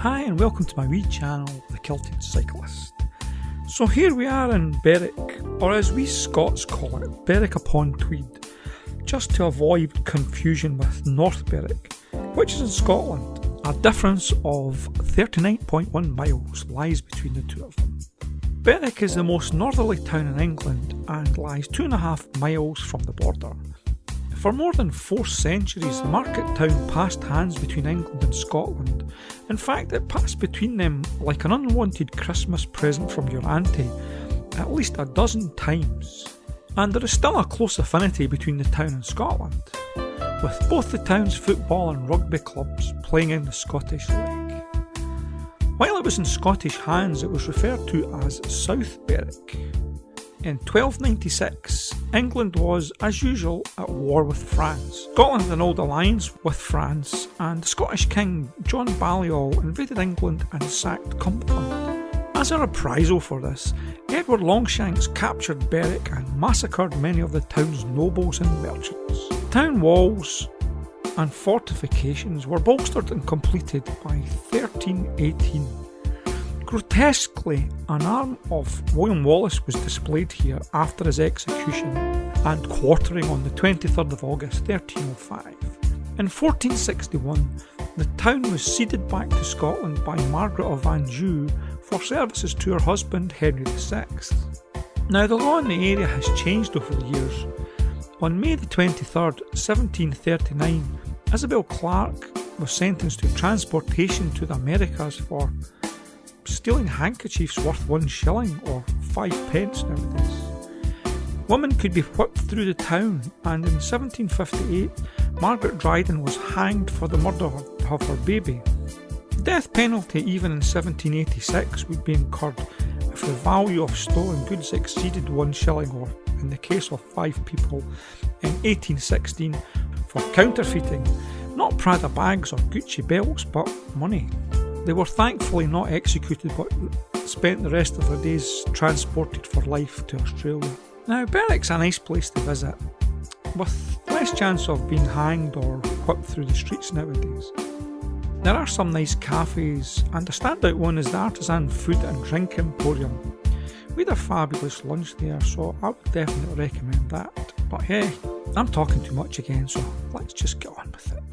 Hi and welcome to my wee channel, The Kilted Cyclist. So here we are in Berwick, or as we Scots call it, Berwick upon Tweed, just to avoid confusion with North Berwick, which is in Scotland. A difference of 39.1 miles lies between the two of them. Berwick is the most northerly town in England and lies 2.5 miles from the border. For more than 4 centuries, the market town passed hands between England and Scotland. In fact, it passed between them like an unwanted Christmas present from your auntie at least a dozen times. And there is still a close affinity between the town and Scotland, with both the town's football and rugby clubs playing in the Scottish League. While it was in Scottish hands, it was referred to as South Berwick. In 1296, England was, as usual, at war with France. Scotland had an old alliance with France, and the Scottish King John Balliol invaded England and sacked Cumberland. As a reprisal for this, Edward Longshanks captured Berwick and massacred many of the town's nobles and merchants. Town walls and fortifications were bolstered and completed by 1318. Grotesquely, an arm of William Wallace was displayed here after his execution and quartering on the 23rd of August 1305. In 1461, the town was ceded back to Scotland by Margaret of Anjou for services to her husband Henry VI. Now the law in the area has changed over the years. On May the 23rd, 1739, Isabel Clark was sentenced to transportation to the Americas for stealing handkerchiefs worth 1 shilling or 5 pence nowadays. Women could be whipped through the town, and in 1758 Margaret Dryden was hanged for the murder of her baby. The death penalty even in 1786 would be incurred if the value of stolen goods exceeded 1 shilling, or in the case of 5 people in 1816 for counterfeiting not Prada bags or Gucci belts but money. They were thankfully not executed but spent the rest of their days transported for life to Australia. Now Berwick's a nice place to visit, with less chance of being hanged or whipped through the streets nowadays. There are some nice cafes, and a standout one is the Artisan Food and Drink Emporium. We had a fabulous lunch there, so I would definitely recommend that. But hey, I'm talking too much again, so let's just get on with it.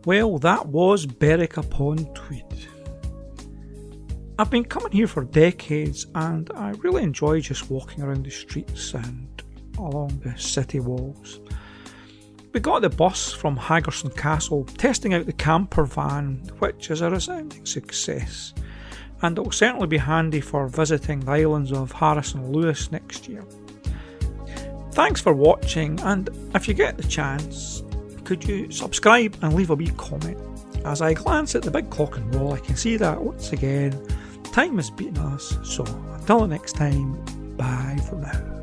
Well, that was Berwick upon Tweed. I've been coming here for decades and I really enjoy just walking around the streets and along the city walls. We got the bus from Haggerson Castle, testing out the camper van, which is a resounding success, and it'll certainly be handy for visiting the islands of Harris and Lewis next year. Thanks for watching, and if you get the chance, could you subscribe and leave a wee comment? As I glance at the big clock and wall, I can see that once again time is beating us, so until next time, bye for now.